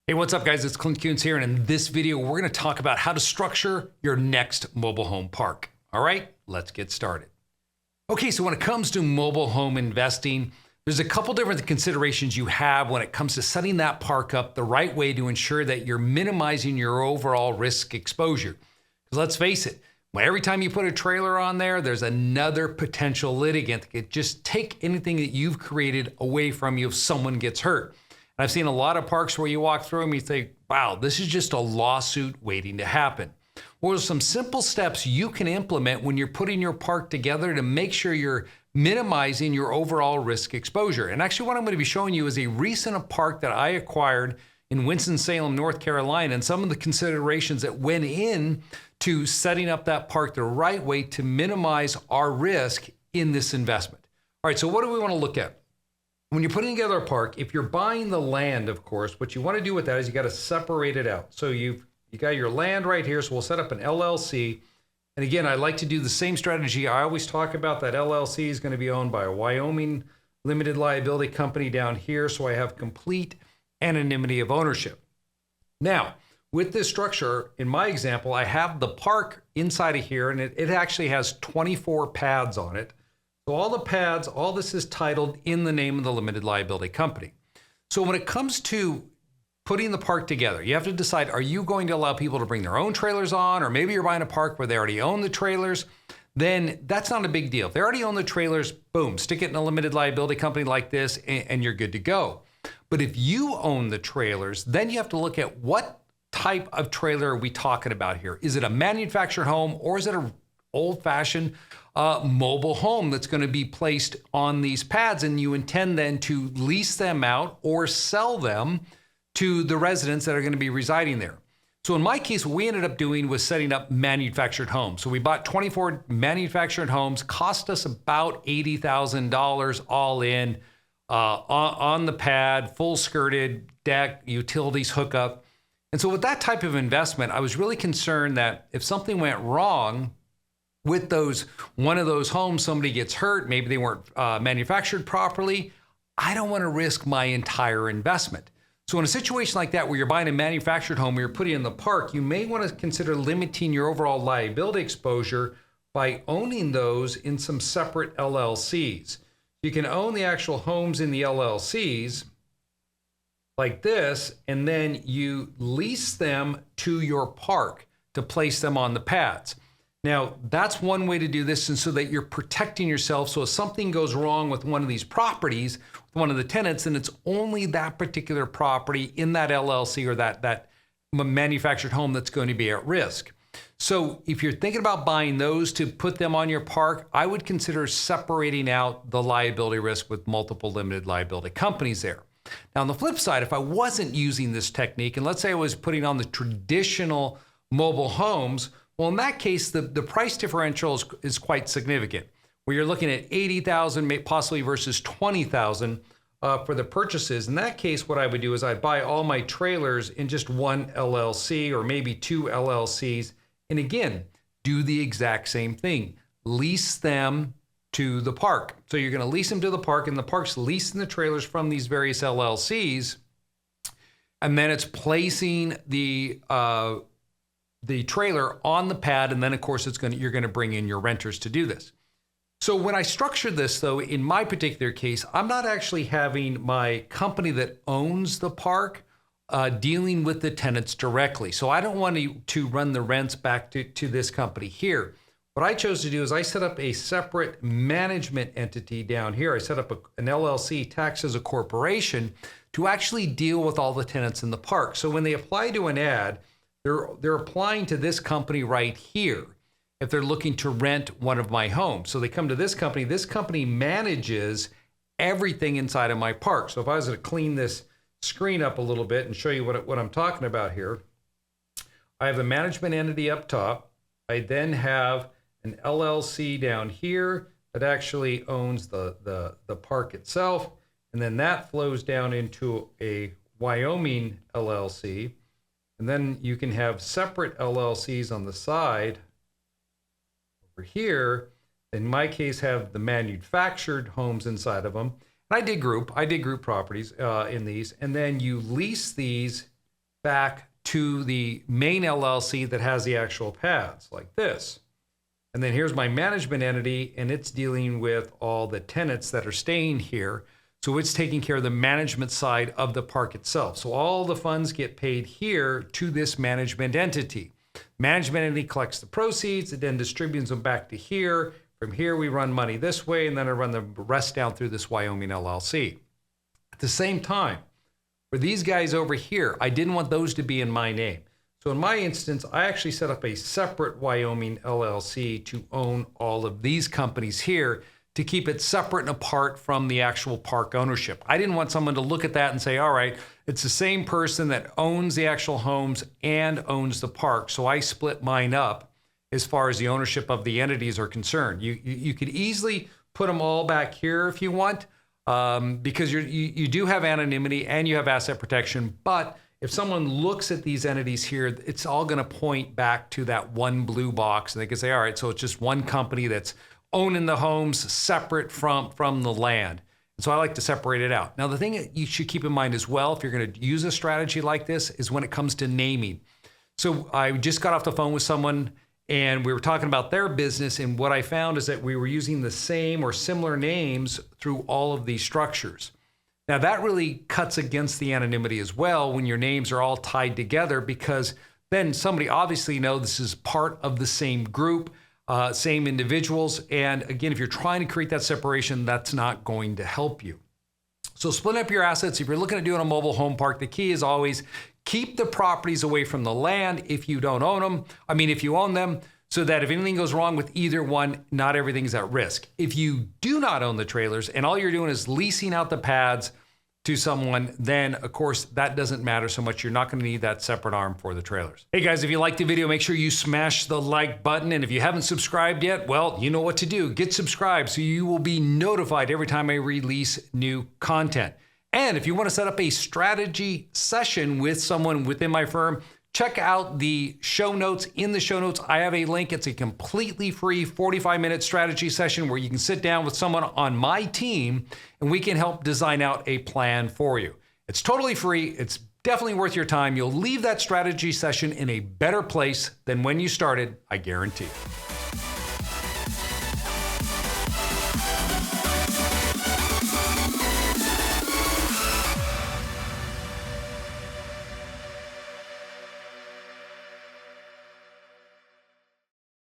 Hey, what's up, guys? It's Clint Kuntz here, and in this video, we're going to talk about how to structure your next mobile home park. All right, let's get started. Okay, so when it comes to mobile home investing, there's a couple different considerations you have when it comes to setting that park up the right way to ensure that you're minimizing your overall risk exposure. Because let's face it, every time you put a trailer on there, there's another potential litigant that could just take anything that you've created away from you if someone gets hurt. I've seen a lot of parks where you walk through them, you think, wow, this is just a lawsuit waiting to happen. Well, there's some simple steps you can implement when you're putting your park together to make sure you're minimizing your overall risk exposure. And actually what I'm going to be showing you is a recent park that I acquired in Winston-Salem, North Carolina, and some of the considerations that went in to setting up that park the right way to minimize our risk in this investment. All right, so what do we want to look at? When you're putting together a park, if you're buying the land, of course, what you want to do with that is you got to separate it out. So you got your land right here. So we'll set up an LLC. And again, I like to do the same strategy. I always talk about that LLC is going to be owned by a Wyoming limited liability company down here. So I have complete anonymity of ownership. Now, with this structure, in my example, I have the park inside of here, and it actually has 24 pads on it. So all the pads, all this is titled in the name of the limited liability company. So when it comes to putting the park together, you have to decide, are you going to allow people to bring their own trailers on? Or maybe you're buying a park where they already own the trailers. Then that's not a big deal. If they already own the trailers, boom, stick it in a limited liability company like this and you're good to go. But if you own the trailers, then you have to look at what type of trailer are we talking about here? Is it a manufactured home or is it an old-fashioned mobile home that's going to be placed on these pads, and you intend then to lease them out or sell them to the residents that are going to be residing there. So in my case, what we ended up doing was setting up manufactured homes. So we bought 24 manufactured homes, cost us about $80,000 all in, on the pad, full skirted, deck, utilities, hookup. And so with that type of investment, I was really concerned that if something went wrong with one of those homes, somebody gets hurt, maybe they weren't manufactured properly, I don't want to risk my entire investment. So in a situation like that, where you're buying a manufactured home, where you're putting it in the park, you may want to consider limiting your overall liability exposure by owning those in some separate LLCs. You can own the actual homes in the LLCs like this, and then you lease them to your park to place them on the pads. Now, that's one way to do this, and so that you're protecting yourself. So if something goes wrong with one of these properties, with one of the tenants, then it's only that particular property in that LLC or that manufactured home that's going to be at risk. So if you're thinking about buying those to put them on your park, I would consider separating out the liability risk with multiple limited liability companies there. Now, on the flip side, if I wasn't using this technique, and let's say I was putting on the traditional mobile homes, well, in that case, the price differential is quite significant, where you're looking at $80,000 possibly versus $20,000 for the purchases. In that case, what I would do is I'd buy all my trailers in just one LLC or maybe two LLCs. And again, do the exact same thing. Lease them to the park. So you're going to lease them to the park, and the park's leasing the trailers from these various LLCs. And then it's placing the trailer on the pad, and then of course you're going to bring in your renters to do this. So when I structured this, though, in my particular case, I'm not actually having my company that owns the park dealing with the tenants directly. So I don't want to run the rents back to this company here. What I chose to do is I set up a separate management entity down here. I set up an LLC, taxed as a corporation, to actually deal with all the tenants in the park. So when they apply to an ad, they're applying to this company right here if they're looking to rent one of my homes. So they come to this company manages everything inside of my park. So if I was to clean this screen up a little bit and show you what I'm talking about here, I have a management entity up top. I then have an LLC down here that actually owns the park itself. And then that flows down into a Wyoming LLC. And then you can have separate LLCs on the side over here. In my case, have the manufactured homes inside of them. And I did group properties in these. And then you lease these back to the main LLC that has the actual pads like this. And then here's my management entity, and it's dealing with all the tenants that are staying here. So it's taking care of the management side of the park itself. So all the funds get paid here to this management entity. Management entity collects the proceeds, it then distributes them back to here. From here, we run money this way, and then I run the rest down through this Wyoming LLC. At the same time, for these guys over here, I didn't want those to be in my name. So in my instance, I actually set up a separate Wyoming LLC to own all of these companies here to keep it separate and apart from the actual park ownership. I didn't want someone to look at that and say, all right, it's the same person that owns the actual homes and owns the park. So I split mine up as far as the ownership of the entities are concerned. You could easily put them all back here if you want, because you do have anonymity and you have asset protection. But if someone looks at these entities here, it's all going to point back to that one blue box, and they can say, all right, so it's just one company that's owning the homes separate from the land. And so I like to separate it out. Now, the thing that you should keep in mind as well, if you're going to use a strategy like this, is when it comes to naming. So I just got off the phone with someone, and we were talking about their business, and what I found is that we were using the same or similar names through all of these structures. Now, that really cuts against the anonymity as well when your names are all tied together, because then somebody obviously knows this is part of the same group, same individuals. And again, if you're trying to create that separation, that's not going to help you. So split up your assets. If you're looking at doing a mobile home park, the key is always keep the properties away from the land if you don't own them. If you own them, so that if anything goes wrong with either one, not everything's at risk. If you do not own the trailers and all you're doing is leasing out the pads to someone, then of course that doesn't matter so much. You're not going to need that separate arm for the trailers. Hey guys, if you liked the video, make sure you smash the like button. And if you haven't subscribed yet, well, you know what to do. Get subscribed so you will be notified every time I release new content. And if you want to set up a strategy session with someone within my firm, check out the show notes. In the show notes, I have a link. It's a completely free 45-minute strategy session where you can sit down with someone on my team and we can help design out a plan for you. It's totally free. It's definitely worth your time. You'll leave that strategy session in a better place than when you started, I guarantee.